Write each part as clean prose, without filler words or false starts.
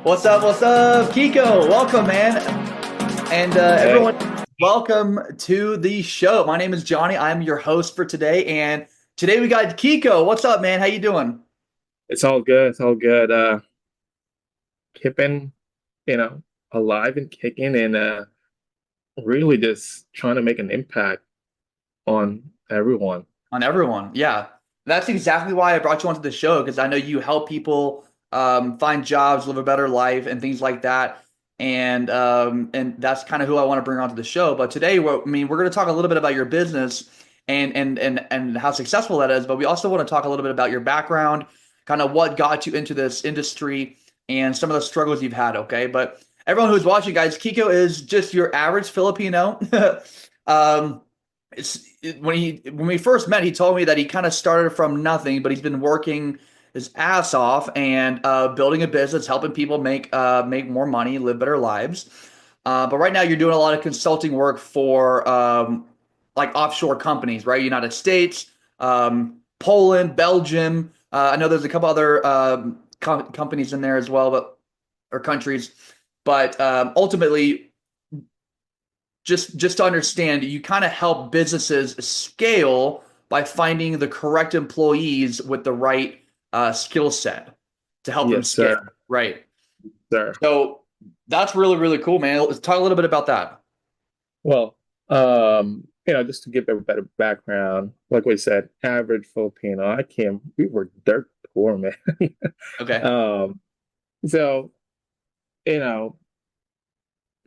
What's up? What's up, Kiko? Welcome, man. And Hey, everyone, welcome to the show. My name is Johnny. I'm your host for today, and today we got Kiko. What's up, man? How you doing? it's all good. It's all good. Keeping, you know, alive and kicking and really just trying to make an impact on everyone. On everyone, yeah. That's exactly why I brought you onto the show because I know you help people find jobs, live a better life, and things like that. And that's kind of who I want to bring onto the show. But today, we're going to talk a little bit about your business and how successful that is. But we also want to talk a little bit about your background, kind of what got you into this industry, and some of the struggles you've had. Okay, but everyone who's watching, guys, Kiko is just your average Filipino. um, when we first met, he told me that he kind of started from nothing, but he's been working his ass off and building a business, helping people make more money, live better lives. But right now, you're doing a lot of consulting work for like offshore companies, right? United States, Poland, Belgium. I know there's a couple other companies in there as well, but or countries. But ultimately, just to understand, you kind of help businesses scale by finding the correct employees with the right skill set to help them Yes, scale. sir. Right. Sir. So that's really, really cool, man. Let's talk a little bit about that. Well, just to give a better background, like we said, average Filipino. We were dirt poor, man. Okay. Um, so, you know,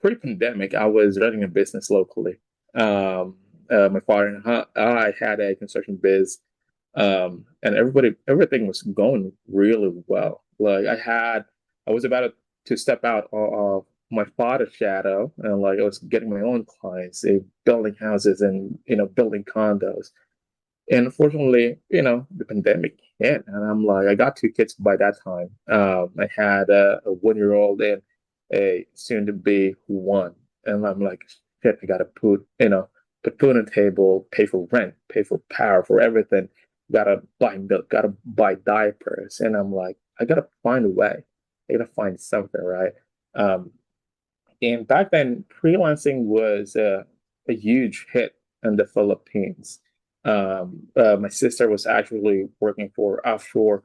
pre-pandemic, I was running a business locally. My father and I had a construction biz, and everything was going really well. I was about to step out of my father's shadow, and like I was getting my own clients, building houses and building condos. And unfortunately, the pandemic hit, and I'm like, I got two kids by that time. I had a 1 year old and a soon to be one, and I'm like, shit, I gotta put food on the table, pay for rent, pay for power, for everything. Gotta buy milk, gotta buy diapers, and I'm like, I gotta find a way. I gotta find something, right? Um, and back then, freelancing was a huge hit in the Philippines. My sister was actually working for offshore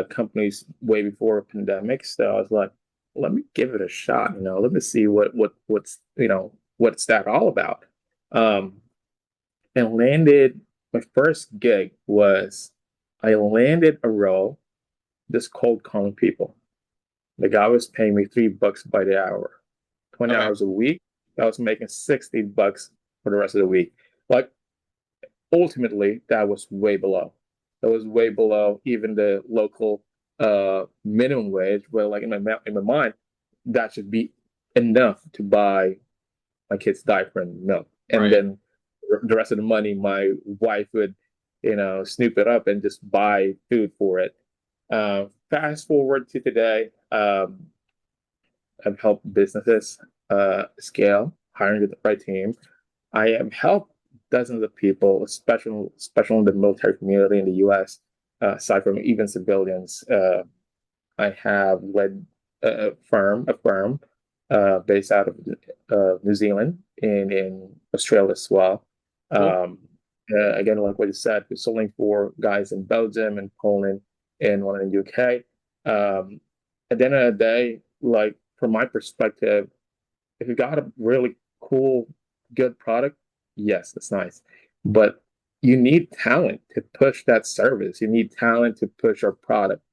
companies way before pandemic, so I was like, let me give it a shot. Let me see what's that all about. Um, and landed my first gig was I landed a role just cold calling people. The guy was paying me $3 by the hour, 20 Okay. hours a week. I was making $60 for the rest of the week. Like ultimately, that was way below. That was way below even the local minimum wage. But like in my mind, that should be enough to buy my kid's diaper and milk. And Right. then the rest of the money, my wife would, snoop it up and just buy food for it. Fast forward to today, I've helped businesses scale, hiring the right team. I have helped dozens of people, especially in the military community in the U.S. Aside from even civilians. I have led a firm based out of New Zealand and in Australia as well. Cool. Um, again, like what you said, we're selling for guys in Belgium and Poland and one in the UK. At the end of the day, like from my perspective, if you got a really cool, good product, yes, that's nice. But you need talent to push that service. You need talent to push our product.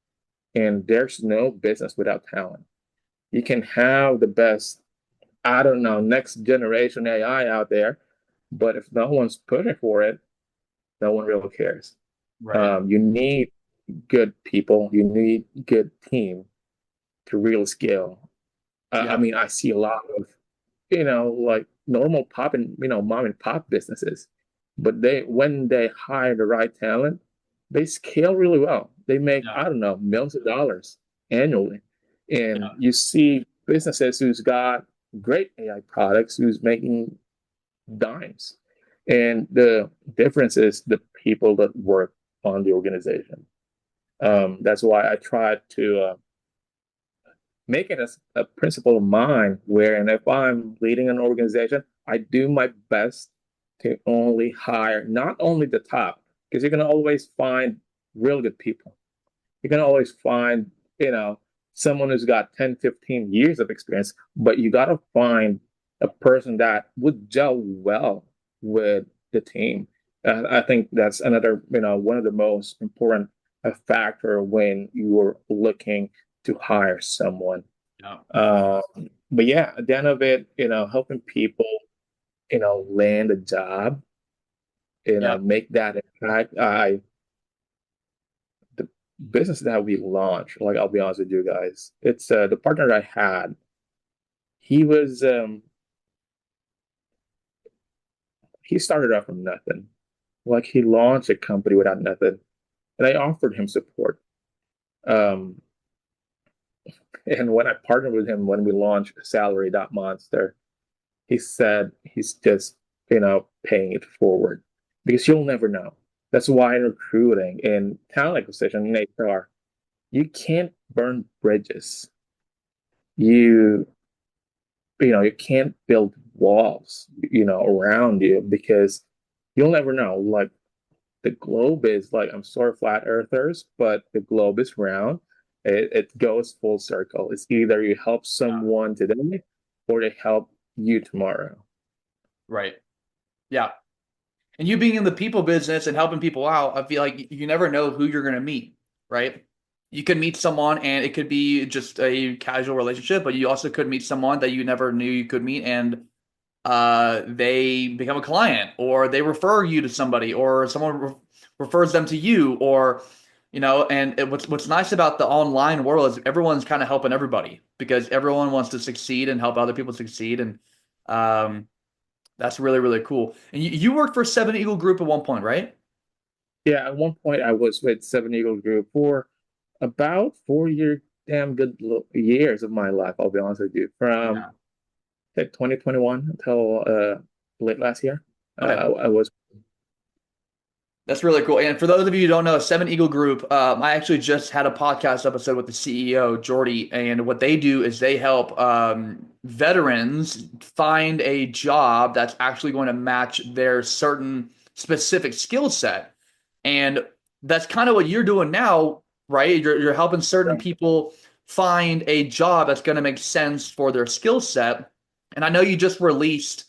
And there's no business without talent. You can have the best, I don't know, next generation AI out there, but if no one's pushing for it, no one really cares. Right. You need good people. You need good team to really scale. I Yeah. mean, I see a lot of like normal pop and mom and pop businesses. But when they hire the right talent, they scale really well. They make, Yeah. I don't know, millions of dollars annually. And Yeah. you see businesses who's got great AI products who's making dimes. And the difference is the people that work on the organization. That's why I try to make it as a principle of mine where, and if I'm leading an organization, I do my best to only hire not only the top, because you're going to always find real good people. You're going to always find, you know, someone who's got 10, 15 years of experience, but you got to find a person that would gel well with the team. I think that's another, one of the most important factor when you're looking to hire someone. Yeah. Um, but yeah, at the end of it, helping people, land a job, Yeah. make that impact. The business that we launched, like I'll be honest with you guys, it's the partner I had. He was he started out from nothing. Like he launched a company without nothing, and I offered him support. Um, and when I partnered with him when we launched Salary.Monster, he said he's just, paying it forward because you'll never know. That's why in recruiting and talent acquisition in HR, you can't burn bridges. You, you can't build walls, around you because you'll never know. Like the globe is like, I'm sorry, flat earthers, but the globe is round. It goes full circle. It's either you help someone today or they help you tomorrow. Right. Yeah. And you being in the people business and helping people out, I feel like you never know who you're going to meet, right? You could meet someone and it could be just a casual relationship, but you also could meet someone that you never knew you could meet and they become a client or they refer you to somebody or someone refers them to you or and what's nice about the online world is everyone's kind of helping everybody because everyone wants to succeed and help other people succeed and um, that's really, really cool. And you worked for Seven Eagle Group at one point, right? Yeah, at one point I was with Seven Eagle Group for about 4 year damn good years of my life, I'll be honest with you. From Yeah. like 2021 until late last year. Okay. I was That's really cool. And for those of you who don't know, Seven Eagle Group, I actually just had a podcast episode with the CEO, Jordy, and what they do is they help veterans find a job that's actually going to match their certain specific skill set. And that's kind of what you're doing now, right? You're helping certain people find a job that's going to make sense for their skill set. And I know you just released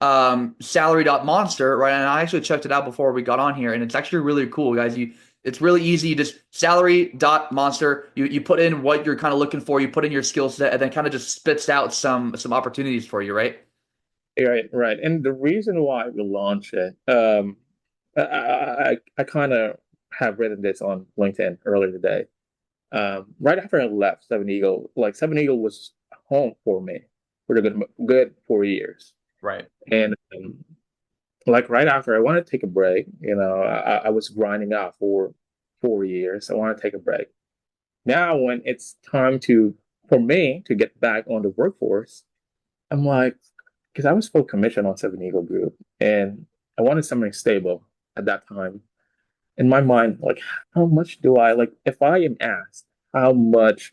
Salary.Monster, right? And I actually checked it out before we got on here, and it's actually really cool, guys. It's really easy. You just Salary.Monster. You put in what you're kind of looking for, you put in your skill set, and then kind of just spits out some opportunities for you, right? right, right. And the reason why we launched it, I kind of have written this on LinkedIn earlier today. Right after I left Seven Eagle, like Seven Eagle was home for me for the good 4 years. Right. And like right after I wanted to take a break, I was grinding out for 4 years. I want to take a break. Now when it's time for me to get back on the workforce, I'm like, because I was full commission on Seven Eagle Group and I wanted something stable at that time. In my mind, like, how much do I like if I am asked how much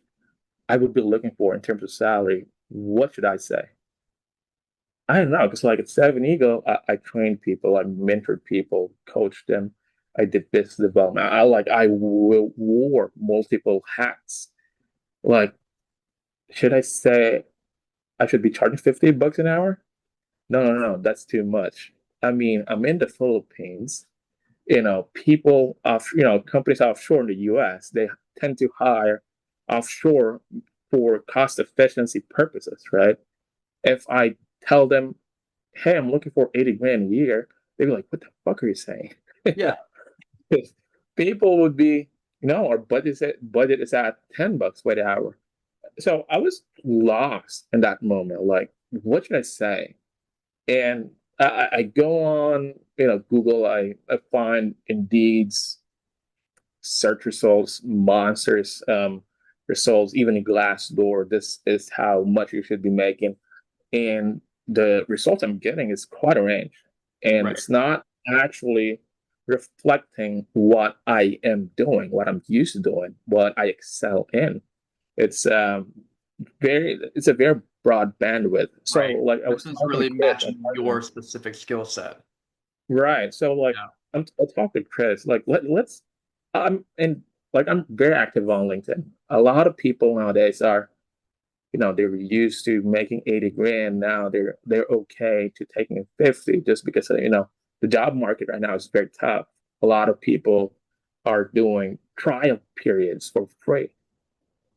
I would be looking for in terms of salary, what should I say? I don't know, because like at Seven Eagle, I trained people, I mentored people, coached them, I did business development. Wore multiple hats. Like, should I say I should be charging $50 an hour? No, no, no, that's too much. I mean, I'm in the Philippines. People off, companies offshore in the US, they tend to hire offshore for cost efficiency purposes, right? If I tell them, hey, I'm looking for 80 grand a year, they'd be like, what the fuck are you saying? Yeah. People would be, our budget is at $10 by the hour. So I was lost in that moment. Like, what should I say? And I go on, Google. I find Indeed's search results, monsters results, even in Glassdoor. This is how much you should be making, and the results I'm getting is quite a range, and Right. it's not actually reflecting what I am doing, what I'm used to doing, what I excel in. It's it's a very broad bandwidth. So Right. like I This was is talking to really Chris, matching your specific skill set. right? So like Yeah. I talked to Chris, like let's and like I'm very active on LinkedIn. A lot of people nowadays are, they're used to making 80 grand. Now they're okay to taking 50 just because the job market right now is very tough. A lot of people are doing trial periods for free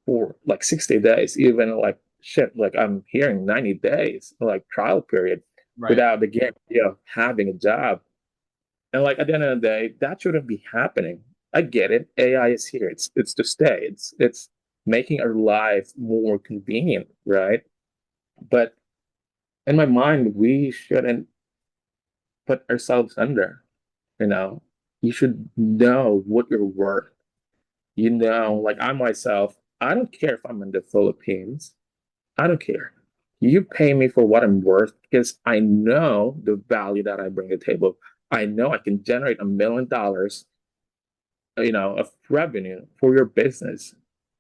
for like 60 days, even like shit, like I'm hearing 90 days, like trial period Right. without the guarantee of having a job. And like at the end of the day, that shouldn't be happening. I get it. AI is here. It's to stay. It's making our life more convenient, right? But in my mind, we shouldn't put ourselves under, you know. You should know what you're worth. Like I myself, I don't care if I'm in the Philippines. I don't care. You pay me for what I'm worth because I know the value that I bring to the table. I know I can generate $1 million, of revenue for your business.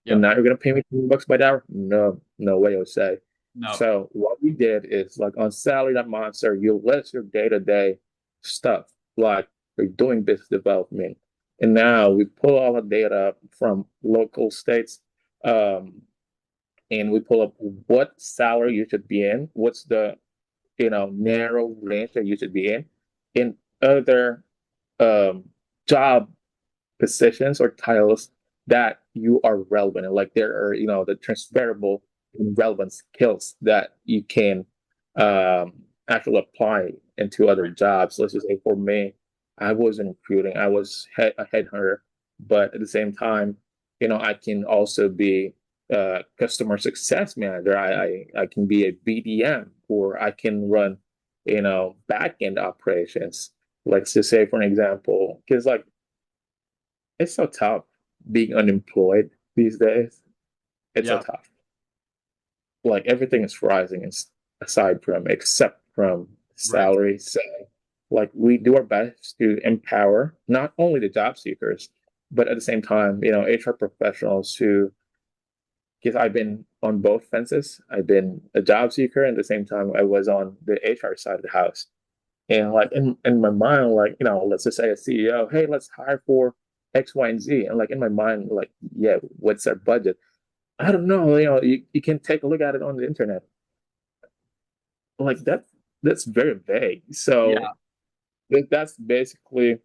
And Yep. now you're gonna pay me $20 by the hour? No, no way, Jose. No. So what we did is like on Salary.Monster, you list your day-to-day stuff, like you're doing business development. And now we pull all the data from local states, um, and we pull up what salary you should be in, what's the narrow range that you should be in other um, job positions or titles that you are relevant and like there are the transferable and relevant skills that you can um, actually apply into other Right. jobs. Let's just say for me, I wasn't recruiting, I was a headhunter, but at the same time, I can also be a customer success manager. I can be a BDM, or I can run back end operations. Let's just say for an example, because like it's so tough being unemployed these days. It's so Yeah. tough. Like everything is rising, aside from except from Right. salary. So, like we do our best to empower not only the job seekers, but at the same time, HR professionals who, because I've been on both fences. I've been a job seeker, and at the same time, I was on the HR side of the house. And like in my mind, like, let's just say a CEO, hey, let's hire for X, Y, and Z. And like in my mind, like, yeah, what's their budget? I don't know. You can take a look at it on the internet. Like that's very vague. So Yeah. that's basically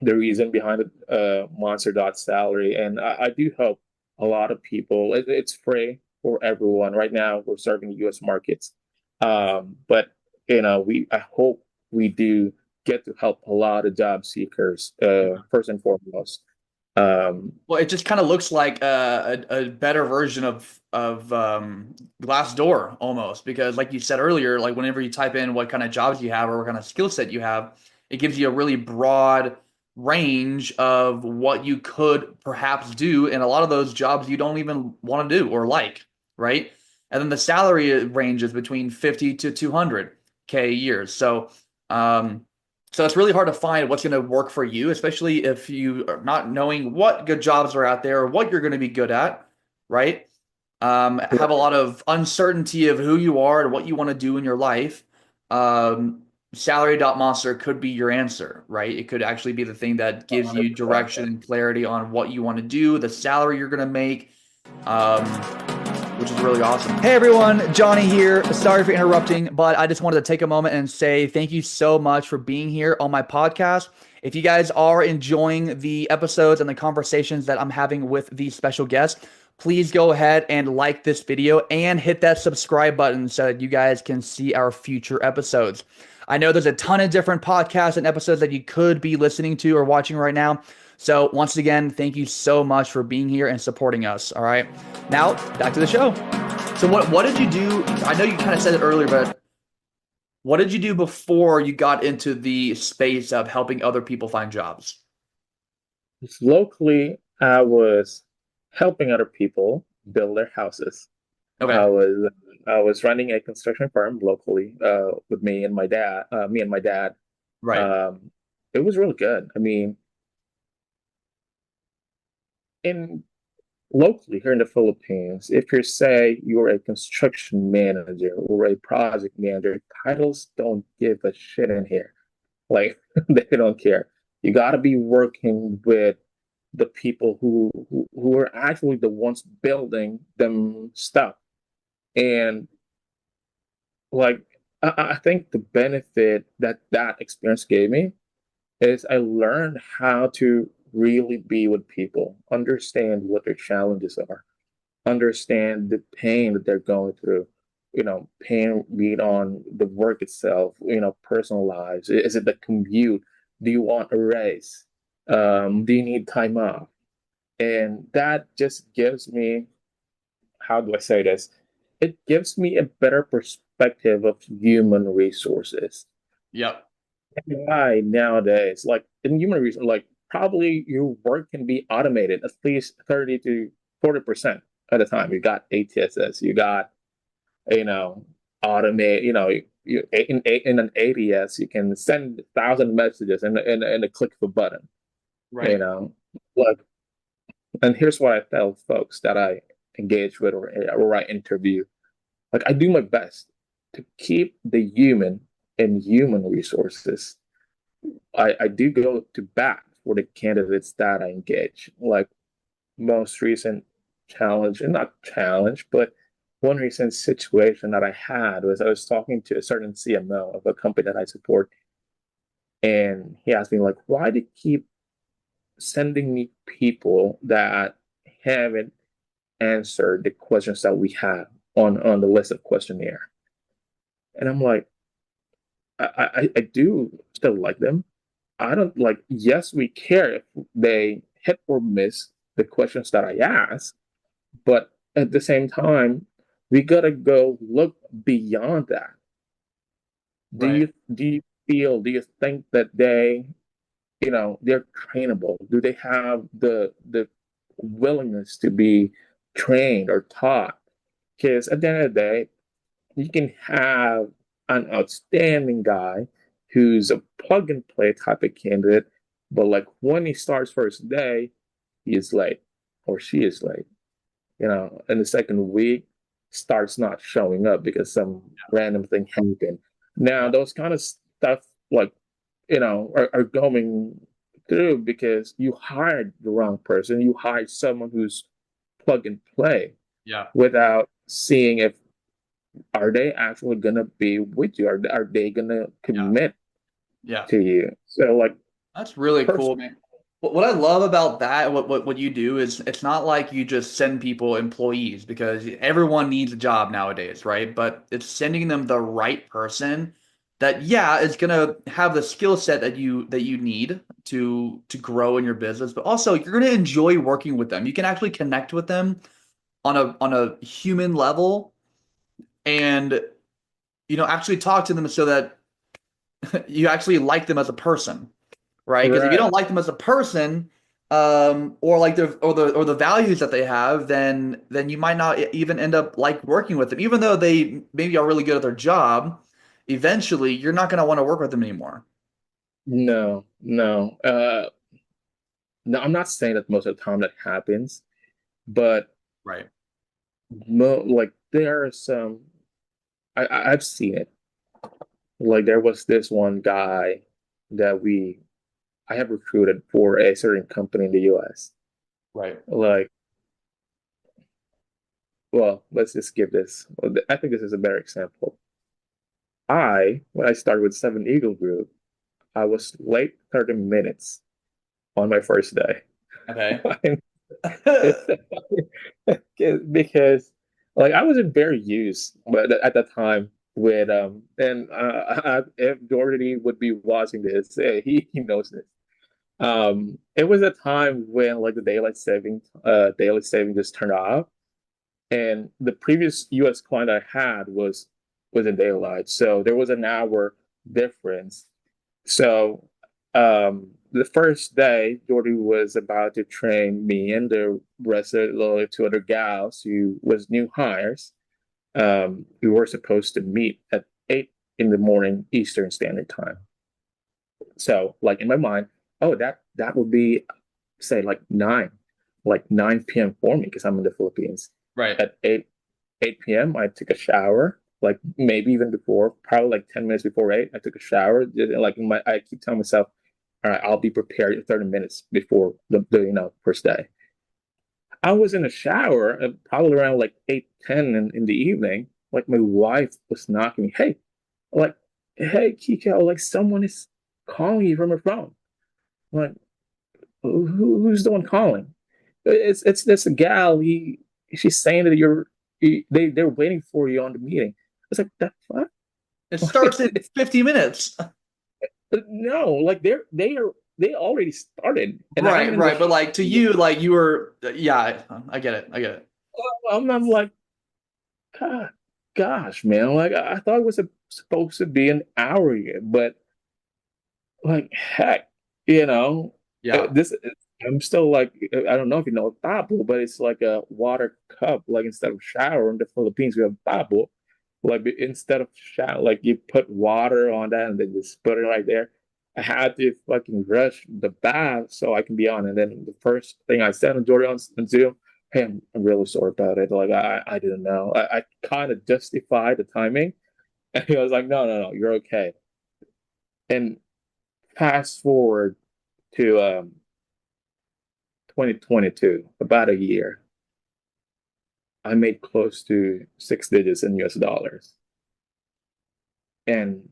the reason behind the Monster Dot Salary. And I do help a lot of people. It's free for everyone. Right now, we're serving US markets. But I hope we do get to help a lot of job seekers, first and foremost. Um, Well, it just kind of looks like a better version of Glassdoor almost, because like you said earlier, like whenever you type in what kind of jobs you have or what kind of skill set you have, it gives you a really broad range of what you could perhaps do, and a lot of those jobs you don't even want to do or like, right? And then the salary ranges between 50 to 200K a year. Um, so it's really hard to find what's going to work for you, especially if you are not knowing what good jobs are out there or what you're going to be good at, right? Have a lot of uncertainty of who you are and what you want to do in your life. Um, Salary.Monster could be your answer, right? It could actually be the thing that gives you 100%. direction and clarity on what you want to do, the salary you're going to make. Um, which is really awesome. Hey everyone, Johnny here. Sorry for interrupting, but I just wanted to take a moment and say thank you so much for being here on my podcast. If you guys are enjoying the episodes and the conversations that I'm having with these special guests, please go ahead and like this video and hit that subscribe button so that you guys can see our future episodes. I know there's a ton of different podcasts and episodes that you could be listening to or watching right now. So, once again, thank you so much for being here and supporting us. All right. Now, back to the show. So, what did you do? I know you kind of said it earlier, but what did you do before you got into the space of helping other people find jobs? Locally, I was helping other people build their houses. Okay. I was I was running a construction firm locally, with me and my dad. Me and my dad. Right. Um, it was really good. I mean, in locally here in the Philippines, if you say you're a construction manager or a project manager, titles don't give a shit in here. Like they don't care. You got to be working with the people who are actually the ones building them stuff. And like I think the benefit that that experience gave me is I learned how to really be with people, understand what their challenges are, understand the pain that they're going through. Pain being on the work itself, personal lives. Is it the commute? Do you want a raise? Do you need time off? And that just gives me, how do I say this? It gives me a better perspective of human resources. Yep. Why nowadays, like in human resources, like probably your work can be automated at least 30 to 40% at a time. You got ATSS, you got, you know, automate, in an ATS, you can send 1,000 messages in a click of a button, you Right. know. Like, and here's what I tell folks that I engage with or I interview. Like I do my best to keep the human and human resources. I do go to bat for the candidates that I engage. Like most recent challenge, and not challenge, but one recent situation that I had was I was talking to a certain CMO of a company that I support, and he asked me like, "Why do you keep sending me people that haven't answered the questions that we have on the list of questionnaire?" And I'm like, I do still like them. I don't like, yes, we care if they hit or miss the questions that I ask, but at the same time, we gotta go look beyond that. Do Right. you do you think that they're trainable? Do they have the willingness to be trained or taught? Because at the end of the day, you can have an outstanding guy who's a plug and play type of candidate, but like when he starts first day, he is late or she is late. In the second week, starts not showing up because some random thing happened. Now, Yeah. those kind of stuff, like, are going through because you hired the wrong person. You hired someone who's plug and play Yeah. without seeing if are they actually gonna be with you? Are they gonna Yeah. commit Yeah. to you? So like That's really cool, person, man. What I love about that, what you do is it's not like you just send people employees because everyone needs a job nowadays, right? But it's sending them the right person that, yeah, is gonna have the skill set that you need to grow in your business, but also you're gonna enjoy working with them. You can actually connect with them on a human level and actually talk to them so that you actually like them as a person, right? Because if you right? don't like them as a person, or like the values that they have, then you might not even end up like working with them, even though they maybe are really good at their job. Eventually, you're not going to want to work with them anymore. No, no, no. I'm not saying that most of the time that happens, but Right. like there are some. I've seen it. Like there was this one guy that I have recruited for a certain company in the US. Right. Like, well, let's just give this. I think this is a better example. When I started with Seven Eagle Group, I was late 30 minutes on my first day. Okay. Because like I wasn't very used but at the time with and if Doherty would be watching this, he knows this. It was a time when like the daylight saving just turned off, and the previous US client I had was in daylight, so there was an hour difference. So the first day, Jordy was about to train me and the rest of the two other gals who was new hires. We were supposed to meet at 8 in the morning Eastern Standard Time. So, like in my mind, oh, that would be say like 9. like 9 p.m. for me because I'm in the Philippines. Right. At 8 p.m. I took a shower, like maybe even before, probably like 10 minutes before 8. I took a shower. Like I keep telling myself, all right, I'll be prepared 30 minutes before the first day. I was in a shower probably around like 8:10 in the evening. Like my wife was knocking me, like, hey, Kiko, like someone is calling you from her phone. I'm like, who's the one calling? It's this gal. She's saying that they're waiting for you on the meeting. I was like, that fuck? It starts in 50 minutes. No, like they already started, and I'm Right, in the right. But shower. like to you, like you were, yeah, I get it. I get it. I'm like, God, gosh, man, like I thought it was supposed to be an hour here, but like heck, you know, Yeah. this I'm still like I don't know if you know tabo, but it's like a water cup. Like instead of shower in the Philippines, we have tabo. Like instead of shower, like you put water on that and then just put it right there. I had to fucking rush the bath so I can be on. And then the first thing I said on Jordan on Zoom, hey, I'm really sorry about it. Like I didn't know. I kind of justified the timing, and he was like, no, you're okay. And fast forward to 2022, about a year, I made close to 6 digits in US dollars. And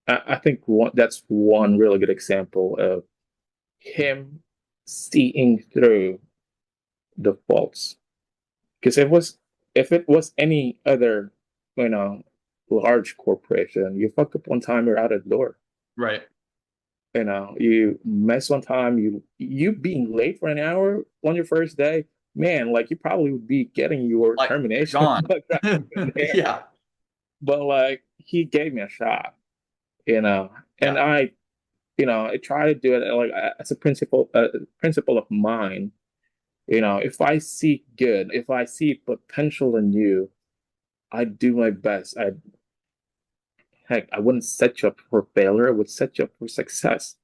I think that's one really good example of him seeing through the faults. Because if it was any other, you know, large corporation, you fuck up one time, you're out of the door. Right. You mess one time, you being late for an hour on your first day, man, like you probably would be getting your Like termination gone. like right then and there. Yeah. But like he gave me a shot, you know, and Yeah. I try to do it like as a principle of mine. If I see good, if I see potential in you, I do my best. I wouldn't set you up for failure. I would set you up for success.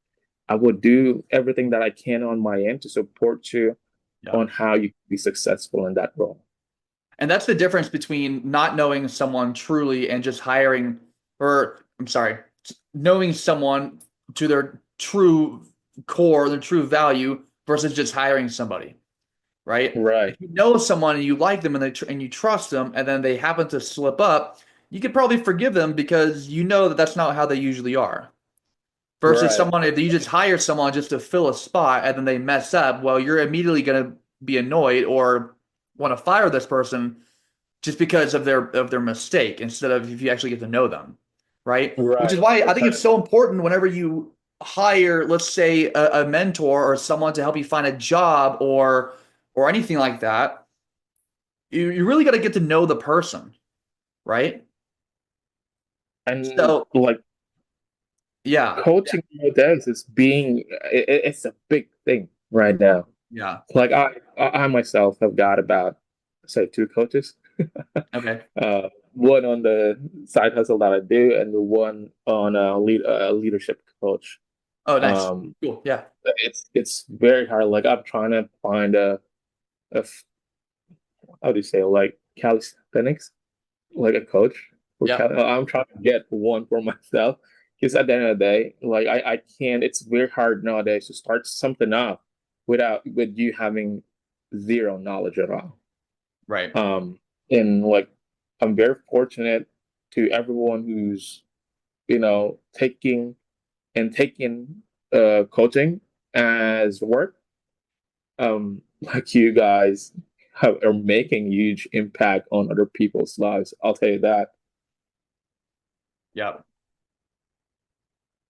I would do everything that I can on my end to support you Yeah. on how you can be successful in that role. And that's the difference between not knowing someone truly and just hiring, or I'm sorry, knowing someone to their true core, their true value versus just hiring somebody, right? Right, If you know someone and you like them and you trust them and then they happen to slip up, you could probably forgive them because you know that that's not how they usually are. Versus right, someone, if you just hire someone just to fill a spot and then they mess up, well, you're immediately going to be annoyed or want to fire this person just because of their mistake instead of if you actually get to know them, right? Which is right. why I think it's 100%. so important whenever you hire, let's say, a mentor or someone to help you find a job or anything like that. You really got to get to know the person, right? And So like yeah, coaching nowadays is it's a big thing right now. yeah, Like I myself have got about say two coaches. okay. One on the side hustle that I do, and the one on a leadership coach. Oh, nice, Um, cool, yeah, it's very hard. Like I'm trying to find a how do you say, like calisthenics, like a coach for yeah, I'm trying to get one for myself because at the end of the day, like I can't. It's very hard nowadays to start something up with you having zero knowledge at all. right. Um, and like I'm very fortunate to everyone who's taking coaching as work. Like you guys are making huge impact on other people's lives. I'll tell you that. Yeah,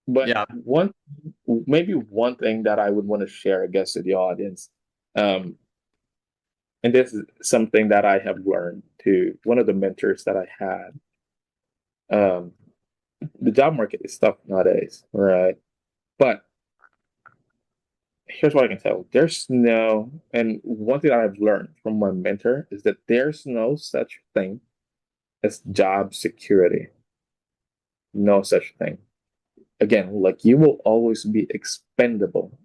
But yeah, maybe one thing that I would want to share, I guess, to the audience, um, and this is something that I have learned to one of the mentors that I had. Um, the job market is tough nowadays, right? But here's what I can tell. And one thing that I've learned from my mentor is that there's no such thing as job security. No such thing. Again, like you will always be expendable.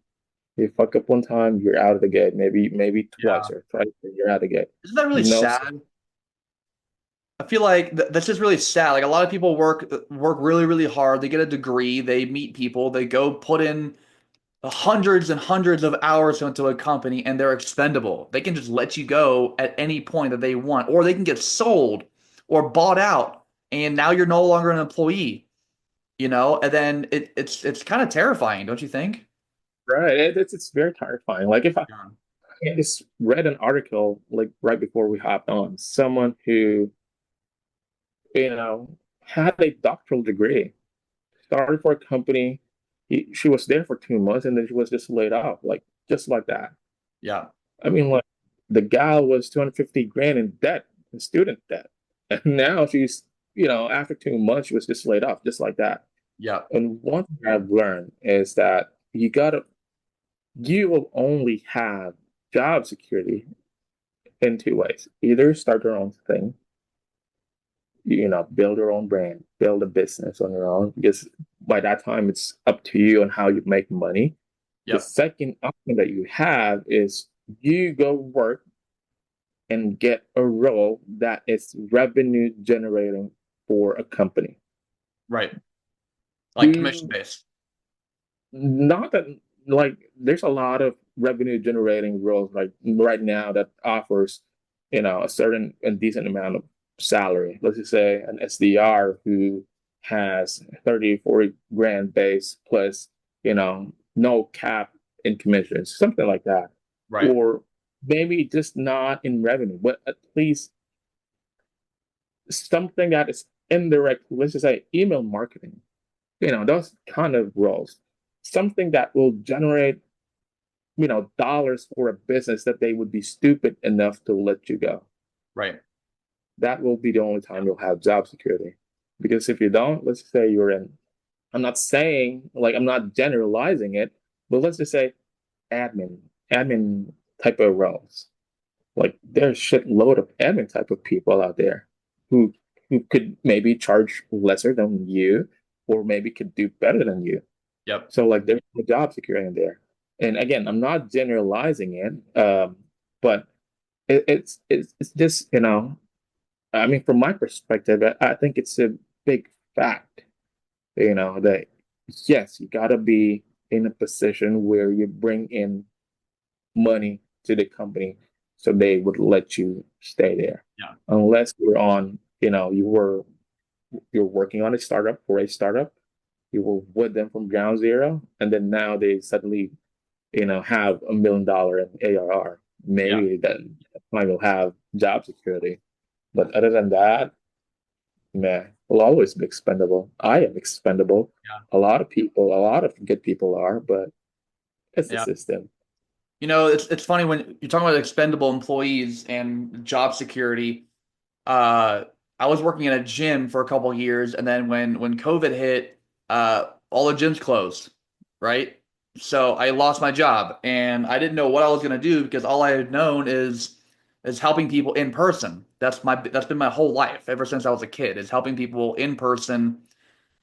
You fuck up one time, you're out of the gate. Maybe twice Yeah. or thrice, you're out of the gate. Isn't that really No, sad? I feel like that's just really sad. Like a lot of people work really, really hard. They get a degree, they meet people, they go put in hundreds and hundreds of hours into a company, and they're expendable. They can just let you go at any point that they want, or they can get sold or bought out, and now you're no longer an employee, And then it's kind of terrifying, don't you think? right. It's very terrifying. Like if Yeah. I just read an article like right before we hopped on, someone who, you know, had a doctoral degree, started for a company. She was there for 2 months and then she was just laid off, like just like that. Yeah. I mean, like the gal was 250 grand in debt, in student debt. And now she's, after 2 months, she was just laid off, just like that. Yeah. And one thing I've learned is that you will only have job security in two ways. Either start your own thing, build your own brand, build a business on your own, because by that time it's up to you on how you make money. The Yep. second option that you have is you go work and get a role that is revenue generating for a company. Right. Like commission You based. not that like there's a lot of revenue generating roles like right now that offers, a certain and decent amount of salary. Let's just say an SDR who has 30, 40 grand base plus, no cap in commissions, something like that. Right. Or maybe just not in revenue, but at least something that is indirect, let's just say email marketing, those kind of roles. Something that will generate, dollars for a business that they would be stupid enough to let you go. Right. That will be the only time you'll have job security. Because if you don't, let's say you're in, I'm not saying, like, I'm not generalizing it, but let's just say admin, admin type of roles. Like there's shitload of admin type of people out there who who could maybe charge lesser than you or maybe could do better than you. Yep. So like there's a job security in there. And again, I'm not generalizing it, but it's just, I mean, from my perspective, I think it's a big fact, that yes, you gotta be in a position where you bring in money to the company so they would let you stay there. Yeah. Unless you're on, you're working on a startup for a startup, you were with them from ground zero, and then now they suddenly, have $1 million in ARR. Yeah. Maybe then I will have job security. But other than that, man, will always be expendable. I am expendable. Yeah. A lot of good people are, but it's the Yeah. system. It's funny when you're talking about expendable employees and job security. Uh, I was working in a gym for a couple of years, and then when COVID hit, all the gyms closed, right? So I lost my job, and I didn't know what I was gonna do because all I had known is helping people in person. That's been my whole life ever since I was a kid, is helping people in person,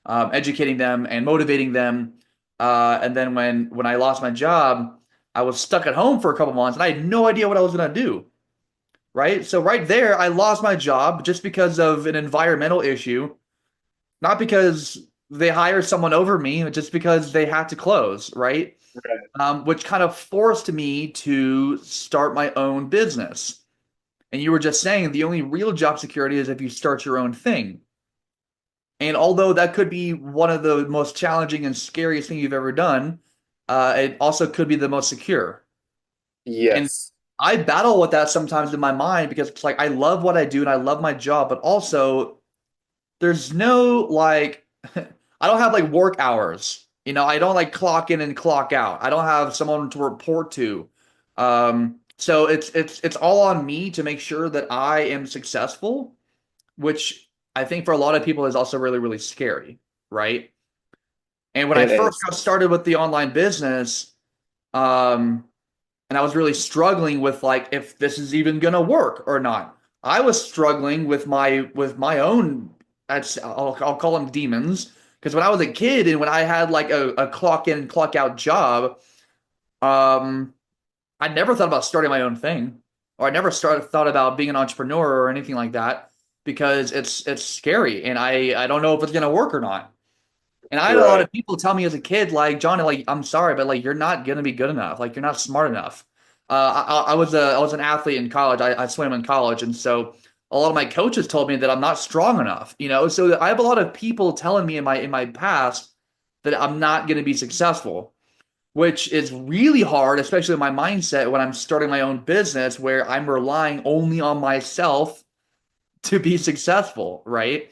educating them and motivating them. And then when I lost my job, I was stuck at home for a couple months, and I had no idea what I was gonna do. Right? So right there, I lost my job just because of an environmental issue, not because they hired someone over me, but just because they had to close, right? Which kind of forced me to start my own business. And you were just saying the only real job security is if you start your own thing. And although that could be one of the most challenging and scariest thing you've ever done, it also could be the most secure. And Yes. I battle with that sometimes in my mind because it's like I love what I do and I love my job, but also there's no like I don't have like work hours. I don't like clock in and clock out. I don't have someone to report to. So it's all on me to make sure that I am successful, which I think for a lot of people is also really, really scary, right? And when I It first is. got started with the online business, um, and I was really struggling with like if this is even gonna work or not. I was struggling with my own I'll call them demons because when I was a kid and when I had like a clock in clock out job, Um, I never thought about starting my own thing, or I never thought about being an entrepreneur or anything like that because it's scary, and I don't know if it's gonna work or not. And I had a lot Right. of people tell me as a kid, like, Johnny, like, I'm sorry, but like, you're not gonna be good enough. Like, you're not smart enough. I was an athlete in college. I swam in college, and so a lot of my coaches told me that I'm not strong enough. So I have a lot of people telling me in my past that I'm not gonna be successful, which is really hard, especially in my mindset when I'm starting my own business where I'm relying only on myself to be successful, right?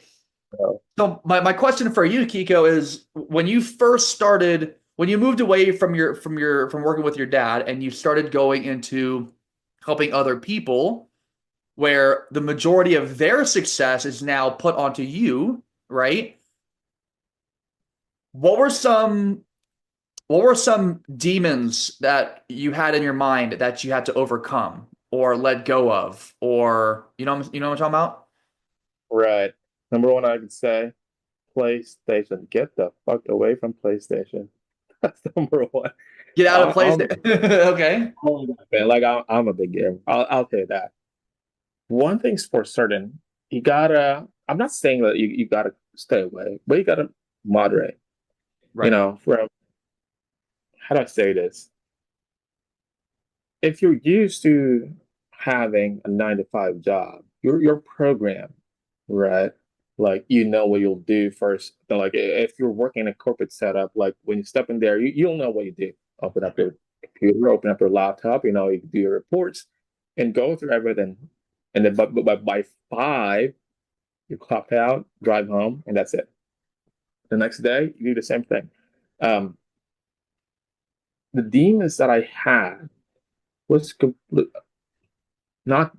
So, So my question for you, Kiko, is when you first started, when you moved away from working with your dad and you started going into helping other people, where the majority of their success is now put onto you, right? What were some what were some demons that you had in your mind that you had to overcome or let go of, or you know what I'm talking about? right. Number one, I could say PlayStation. Get the fuck away from PlayStation. That's number one. Get out of place. I'm Okay. a fan. Like I'm a big gamer. I'll tell you that. One thing's for certain, you gotta. I'm not saying that you gotta stay away, but you gotta moderate. Right. From how do I say this? If you're used to having a 9 to 5 job, you're programmed, right? Like you know what you'll do first. Like if you're working in a corporate setup, like when you step in there, you'll know what you do. Open up your computer, open up your laptop, you do your reports and go through everything. And then by 5, you clock out, drive home, and that's it. The next day, you do the same thing. Um, the demons that I had was not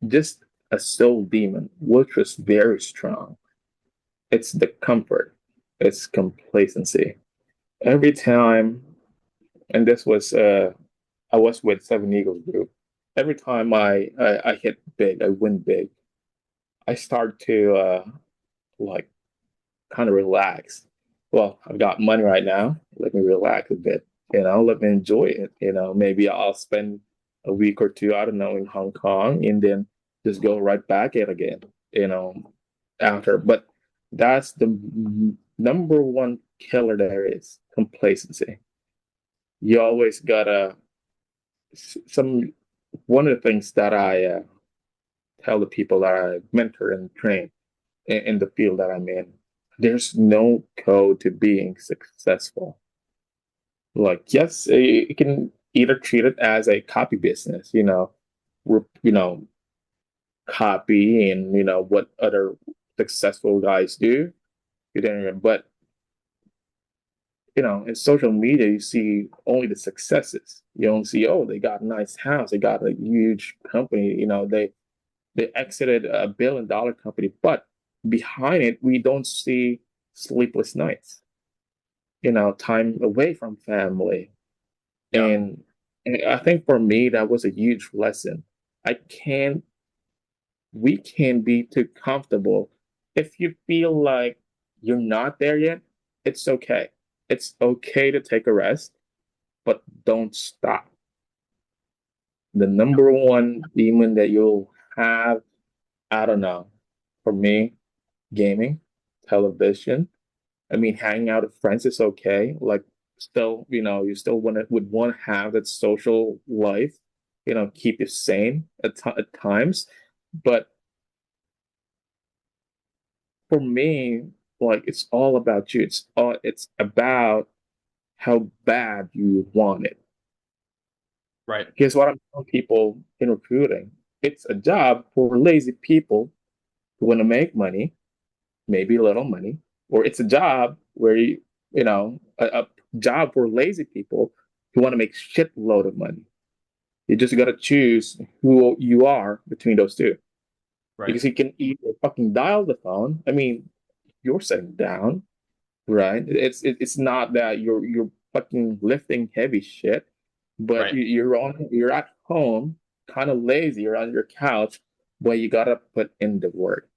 just a soul demon, which was very strong. It's the comfort, it's complacency. Every time, and this was, I was with Seven Eagles group. Every time I hit big, I win big, I start to like kind of relax. Well, I've got money right now. Let me relax a bit. Let me enjoy it. Maybe I'll spend a week or two, I don't know, in Hong Kong and then just go right back in again, you know, after. But that's the number one killer there is complacency. You always gotta, some, one of the things that I tell the people that I mentor and train in the field that I'm in. There's no code to being successful. Like, yes, you can either treat it as a copy business, re- you know, copy and what other successful guys do. But in social media, you see only the successes. You don't see, oh, they got a nice house, they got a huge company, they exited a $1 billion company, but behind it, we don't see sleepless nights, time away from family. Yeah. And I think for me, that was a huge lesson. I can't, we can't be too comfortable. If you feel like you're not there yet, it's okay. It's okay to take a rest, but don't stop. The number one demon that you'll have, I don't know, for me, gaming, television. I mean, hanging out with friends is okay. Like, still, you still would want to have that social life, keep you sane at times. But for me, like, it's all about you. It's about how bad you want it. Right. Here's what I'm telling people in recruiting: it's a job for lazy people who want to make money, maybe a little money, or it's a job where a job for lazy people who want to make shitload of money. You just got to choose who you are between those two, Right. because you can either fucking dial the phone. I mean, you're sitting down, right? It's not that you're fucking lifting heavy shit, but Right. you're at home, kind of lazy, you're on your couch, but you gotta put in the work.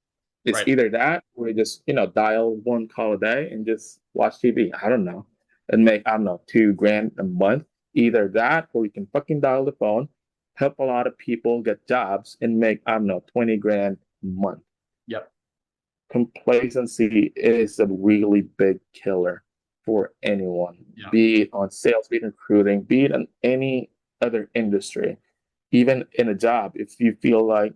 It's Right. either that or you just, dial one call a day and just watch TV. I don't know. And make, I don't know, 2 grand a month. Either that or you can fucking dial the phone, help a lot of people get jobs and make, I don't know, 20 grand a month. Yep. Complacency is a really big killer for anyone, Yeah. be it on sales, be it in recruiting, be it in any other industry, even in a job. If you feel like,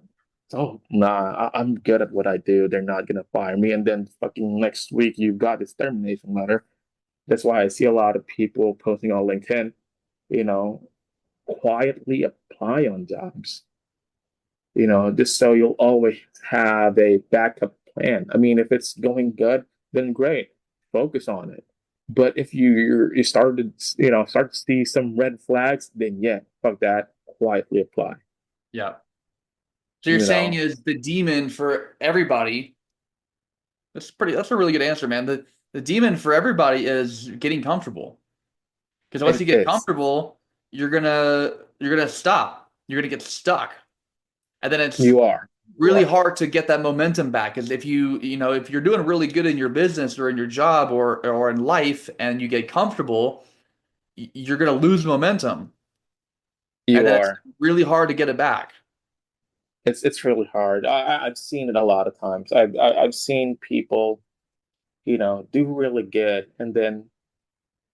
oh, nah, I'm good at what I do, they're not gonna fire me, and then fucking next week you've got this termination letter. That's why I see a lot of people posting on LinkedIn, you know, quietly apply on jobs, just so you'll always have a backup plan. I mean, if it's going good, then great, focus on it. But if you started, start to see some red flags, then yeah, fuck that, quietly apply. Yeah. So you're You saying know, is the demon for everybody. That's a really good answer, man. The demon for everybody is getting comfortable. Because once it you get is. comfortable, you're gonna stop. You're gonna get stuck. And then it's You are. You really are. hard to get that momentum back. Because if you're doing really good in your business or in your job or in life and you get comfortable, you're gonna lose momentum. And You then it's are. really hard to get it back. It's really hard. I've seen it a lot of times. I've seen people, do really good, and then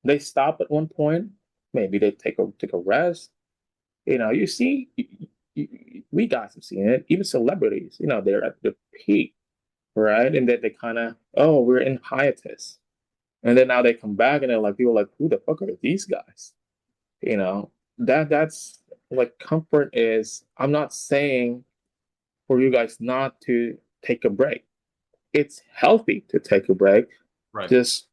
they stop at one point. Maybe they take a rest. You see, we guys have seen it. Even celebrities, they're at the peak, right? And then they kind of, oh, we're in hiatus, and then now they come back and they're like, people are like, who the fuck are these guys? That's like comfort is. I'm not saying for you guys not to take a break. It's healthy to take a break, Right. just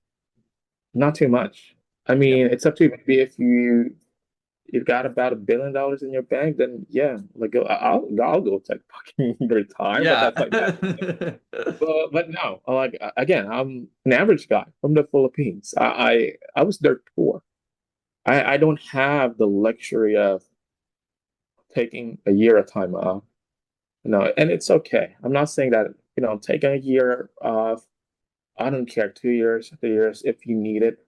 not too much. I Yeah. mean, it's up to you. Maybe if you've got about $1 billion in your bank, then yeah, like I'll go take fucking retire, but Yeah. that's like that. But no, like again, I'm an average guy from the Philippines. I was dirt poor. I don't have the luxury of taking a year of time off. No, and it's okay. I'm not saying that, taking a year off, I don't care, 2 years, 3 years if you need it.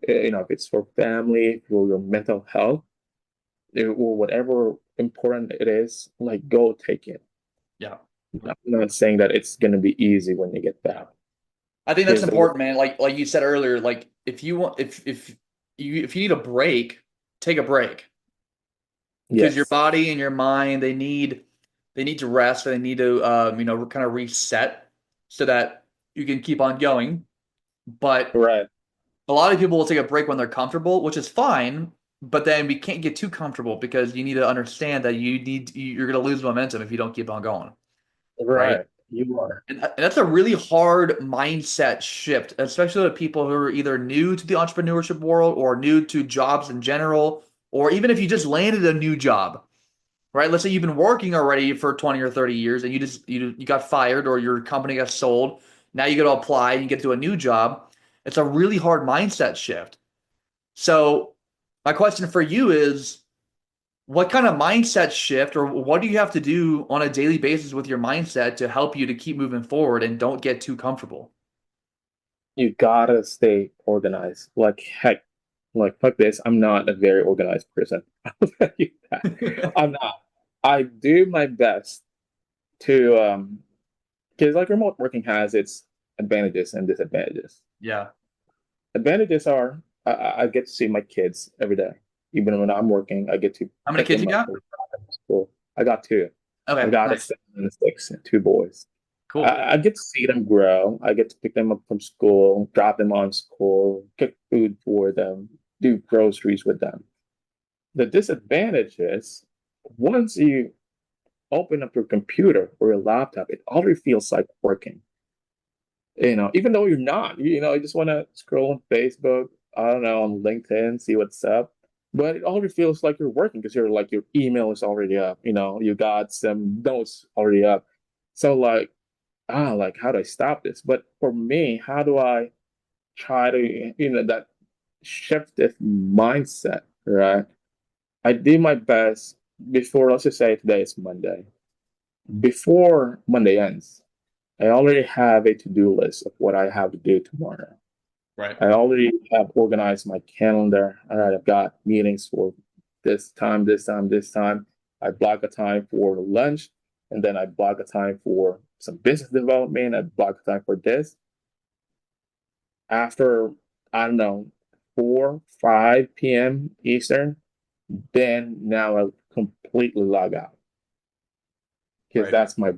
If it's for family, for your mental health, or whatever important it is, like go take it. Yeah. I'm not saying that it's gonna be easy when you get back. I think that's Because important, man. Like you said earlier, like if you need a break, take a break because your yes, body and your mind they need to rest. They need to kind of reset so that you can keep on going. But right, a lot of people will take a break when they're comfortable, which is fine. But then we can't get too comfortable because you need to understand that you're going to lose momentum if you don't keep on going, right? right. You are. And that's a really hard mindset shift, especially with people who are either new to the entrepreneurship world or new to jobs in general, or even if you just landed a new job, right? Let's say you've been working already for 20 or 30 years and you got fired or your company got sold. Now you got to apply and you get to a new job. It's a really hard mindset shift. So my question for you is what kind of mindset shift or what do you have to do on a daily basis with your mindset to help you to keep moving forward and don't get too comfortable? You gotta stay organized. Like heck, like fuck this. I'm not a very organized person. I'll tell you that. I'm not. I do my best to because like remote working has its advantages and disadvantages. Yeah. Advantages are I get to see my kids every day. Even when I'm working, I get to How many pick kids you them up got? from school. I got two. I Okay, got a nice. 7 and a 6, and two boys. Cool. I get to see them grow. I get to pick them up from school, drop them on school, cook food for them, do groceries with them. The disadvantage is once you open up your computer or your laptop, it already feels like working. Even though you're not, you just want to scroll on Facebook, I don't know, on LinkedIn, see what's up. But it already feels like you're working because you're like your email is already up, you got some notes already up. So like how do I stop this? But for me, how do I try to, that shift this mindset, right? I do my best before, let's just say today is Monday. Before Monday ends, I already have a to-do list of what I have to do tomorrow. Right. I already have organized my calendar. All right, I've got meetings for this time, this time, this time. I block a time for lunch, and then I block a time for some business development. I block a time for this. After, I don't know, 4, 5 p.m. Eastern, then now I completely log out because Right. that's my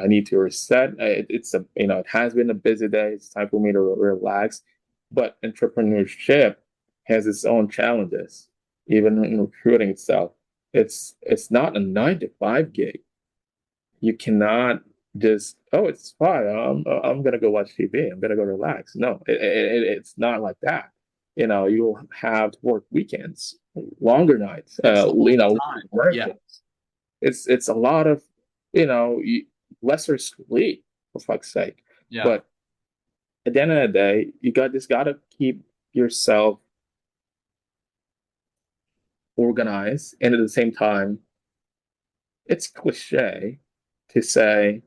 I need to reset. It's a it has been a busy day. It's time for me to relax. But entrepreneurship has its own challenges, even in recruiting itself. It's not a 9 to 5 gig. You cannot just it's fine. I'm gonna go watch TV. I'm gonna go relax. No, it's not like that. You'll have to work weekends, longer nights. It's the whole time. Yeah. Weekends. It's a lot of you know lesser sleep for fuck's sake. Yeah. But at the end of the day, you just gotta keep yourself organized, and at the same time, it's cliche to say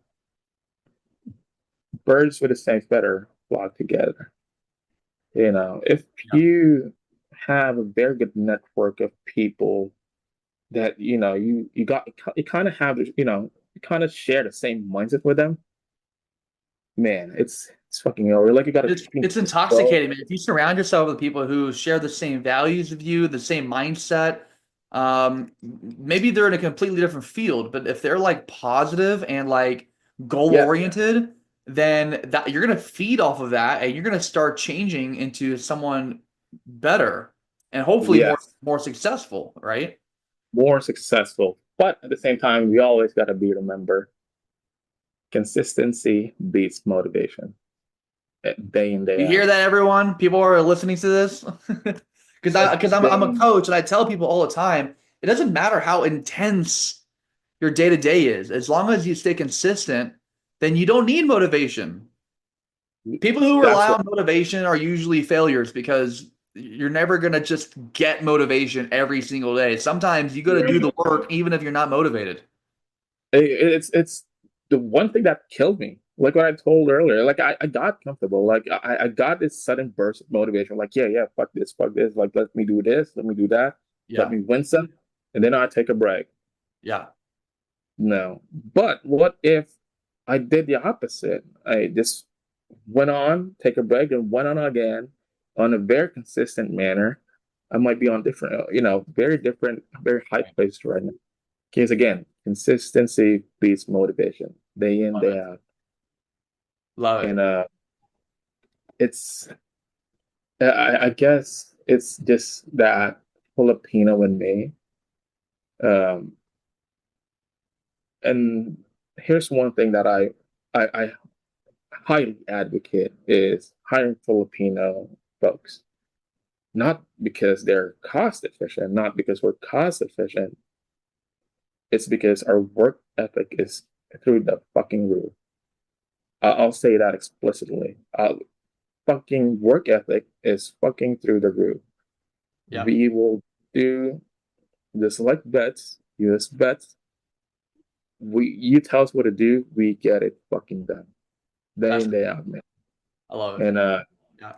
birds with the same feather flock together. If Yeah. you have a very good network of people that you kind of have you kind of share the same mindset with them, man, it's fucking over. Like you got a fucking It's bro. intoxicating, man. If you surround yourself with people who share the same values of you, the same mindset, maybe they're in a completely different field, but if they're like positive and like goal Yeah, oriented, then that you're gonna feed off of that and you're gonna start changing into someone better and hopefully yes, more successful, right? more successful. But at the same time, we always got to be remember consistency beats motivation, day in day You hear out. that, everyone? People are listening to this because I'm a Day coach and I tell people all the time, it doesn't matter how intense your day to day is, as long as you stay consistent, then you don't need motivation. People who that's rely right. on motivation are usually failures because you're never gonna just get motivation every single day. Sometimes you got to do the work even if you're not motivated. It's the one thing that killed me. Like what I told earlier, like I got comfortable. Like I got this sudden burst of motivation. Like, yeah, fuck this, fuck this. Like, let me do this, let me do that, let Yeah, me win some, and then I take a break. yeah, No. But what if I did the opposite? I just went on, take a break, and went on again on a very consistent manner. I might be on different, very different, very high right. place right now. Because again, consistency beats motivation, day in, Love day it, out. love And it. it's, I guess it's just that Filipino in me. Um, and here's one thing that I highly advocate is hiring Filipino folks. Not because they're cost efficient, not because we're cost efficient. It's because our work ethic is through the fucking roof. I'll say that explicitly. Fucking work ethic is fucking through the roof. Yeah, We will do the select bets, US bets. You tell us what to do, we get it fucking done. Day that's in, day out, man. I love it. And Yeah,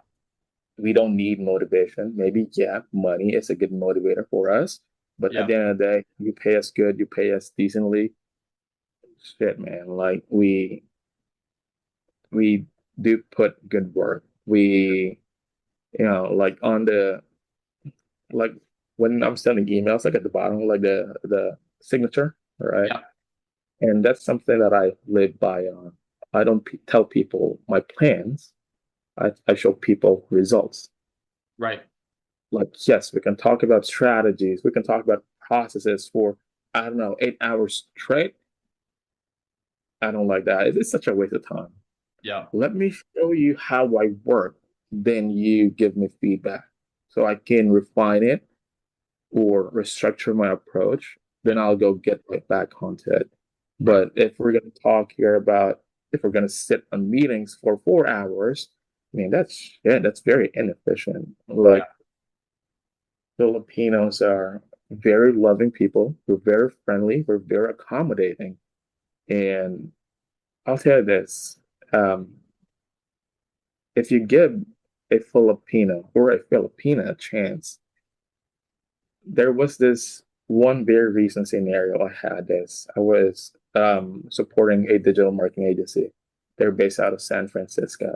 we don't need motivation. Maybe, yeah, money is a good motivator for us. But at yeah, the end of the day, you pay us good, you pay us decently. Shit, man. Like we do put good work. Like on the like when I'm sending emails, like at the bottom, like the signature, all right? yeah, And that's something that I live by on. I don't tell people my plans. I show people results. right. Like, yes, we can talk about strategies. We can talk about processes for, I don't know, 8 hours straight. I don't like that. It's such a waste of time. Yeah, Let me show you how I work. Then you give me feedback so I can refine it or restructure my approach. Then I'll go get right back onto it. right. But if we're going to sit on meetings for 4 hours, I mean, that's very inefficient. Yeah, Like, Filipinos are very loving people. We're very friendly. We're very accommodating. And I'll tell you this: um, if you give a Filipino or a Filipina a chance, there was this one very recent scenario I had this. I was supporting a digital marketing agency. They're based out of San Francisco.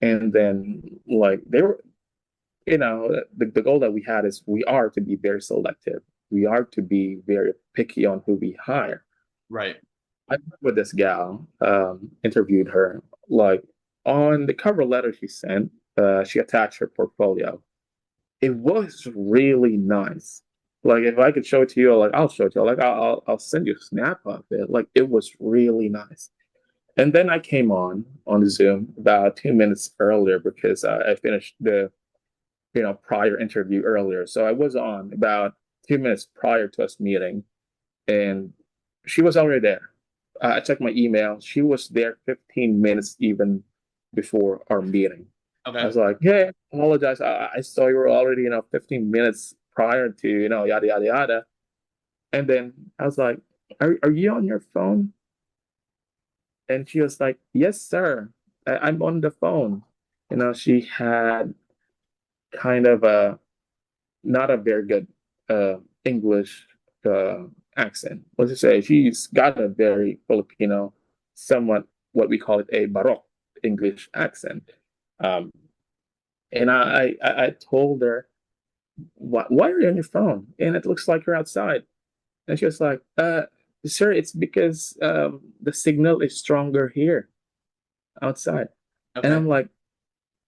And then like they were, the goal that we had is we are to be very selective. We are to be very picky on who we hire. Right. I met with this gal, interviewed her, like on the cover letter she sent, she attached her portfolio. It was really nice. Like if I could show it to you, like I'll show it to you. Like I'll send you a snap of it. Like it was really nice. And then I came on Zoom about 2 minutes earlier because I finished the prior interview earlier. So I was on about 2 minutes prior to us meeting, and she was already there. I checked my email. She was there 15 minutes even before our meeting. I Okay. was like, "Hey, I apologize. I saw you were already 15 minutes prior to yada yada yada." And then I was like, "Are you on your phone?" And she was like, "Yes, sir. I'm on the phone." She had kind of a not a very good English uh, accent. Let's just say she's got a very Filipino, somewhat what we call it a Baroque English accent. Um, and I told her, why are you on your phone? And it looks like you're outside. And she was like, sir, it's because the signal is stronger here outside. And Okay. I'm like,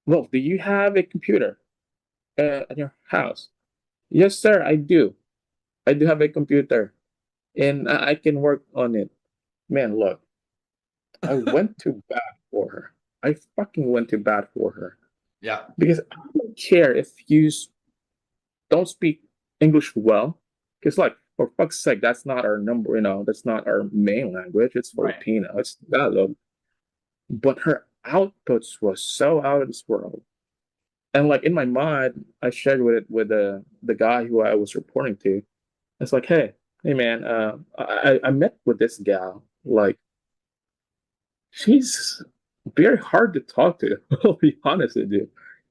well, do you have a computer at your house? Yes, sir, I do. I do have a computer and I can work on it. Man, look, I went to bat for her. I fucking went to bat for her Yeah. because I don't care if you don't speak English well, because like for fuck's sake, that's not our number. That's not our main language. It's Right. Filipino. It's Tagalog. But her outputs was so out of this world. And like in my mind, I shared with it with the guy who I was reporting to. It's like, hey man, I met with this gal. Like, she's very hard to talk to. I'll be honest with you.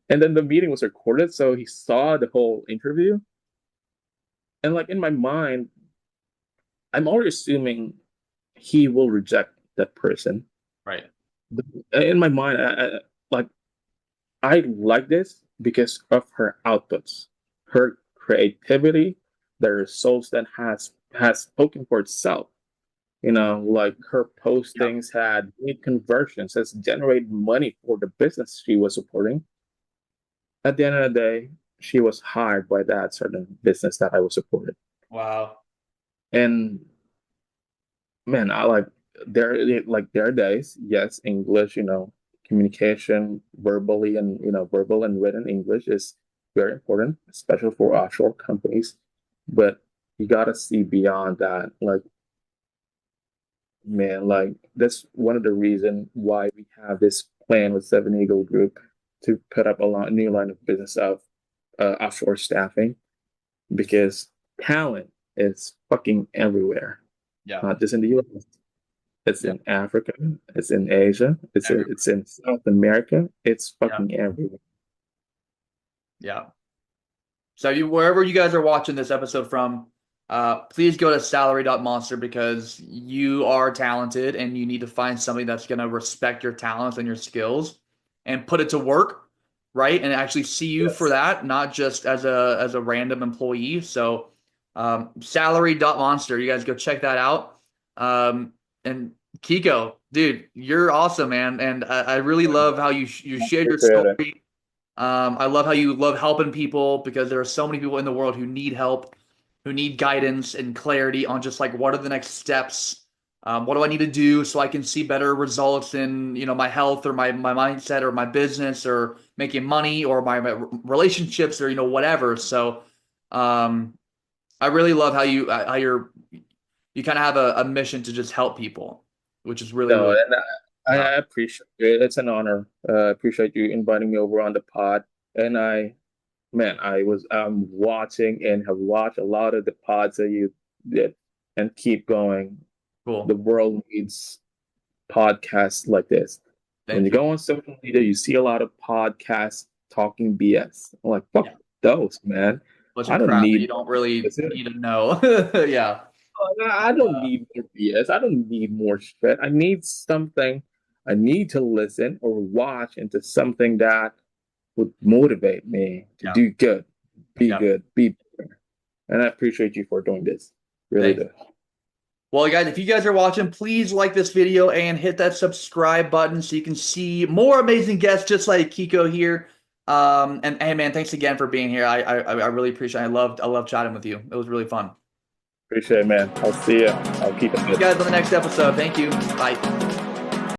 And then the meeting was recorded, so he saw the whole interview. And like in my mind, I'm already assuming he will reject that person. Right. In my mind, like I like this because of her outputs, her creativity, the results that has spoken for itself. Like her Yeah. postings had made conversions, has generated money for the business she was supporting. At the end of the day, she was hired by that certain business that I was supporting. Wow. And man, there are days, yes, English, communication verbally and verbal and written English is very important, especially for offshore companies. But you gotta see beyond that. Like, man, like that's one of the reason why we have this plan with Seven Eagle Group to put up new line of business of offshore staffing because talent is fucking everywhere, Yeah. not just in the US. It's Yeah. in Africa, it's in Asia, Everywhere. it's in South America. It's Yeah. fucking everywhere. Yeah. So wherever you guys are watching this episode from, please go to Salary.Monster because you are talented and you need to find somebody that's going to respect your talents and your skills and put it to work, right? And actually see you for Yes. that, not just as a random employee. So Salary.Monster, you guys go check that out. And Kiko, dude, you're awesome, man. And I really love how you shared your Appreciate it. story. I love how you love helping people because there are so many people in the world who need help, who need guidance and clarity on just like what are the next steps. What do I need to do so I can see better results in my health or my mindset or my business or making money or my relationships or whatever. So um, I really love how you kind of have a mission to just help people, which is really No, really and I wow. appreciate it. It's an honor. I appreciate you inviting me over on the pod. And man, I'm watching and have watched a lot of the pods that you did and keep going. The Cool. world needs podcasts like this. When Thank you you. go on social media, you see a lot of podcasts talking BS. I'm like, fuck Yeah. those, man. Bunch I of don't crap that need you don't really listen. need to know. Yeah. I don't need more BS. I don't need more shit. I need something. I need to listen or watch into something that would motivate me to Yeah. do good, be Yeah. good, be better. And I appreciate you for doing this. Really Thanks. do. Well, guys, if you guys are watching, please like this video and hit that subscribe button so you can see more amazing guests just like Kiko here. And hey, man, thanks again for being here. I really appreciate it. I loved chatting with you. It was really fun. Appreciate it, man. I'll see you. I'll keep it See you good. guys on the next episode. Thank you. Bye.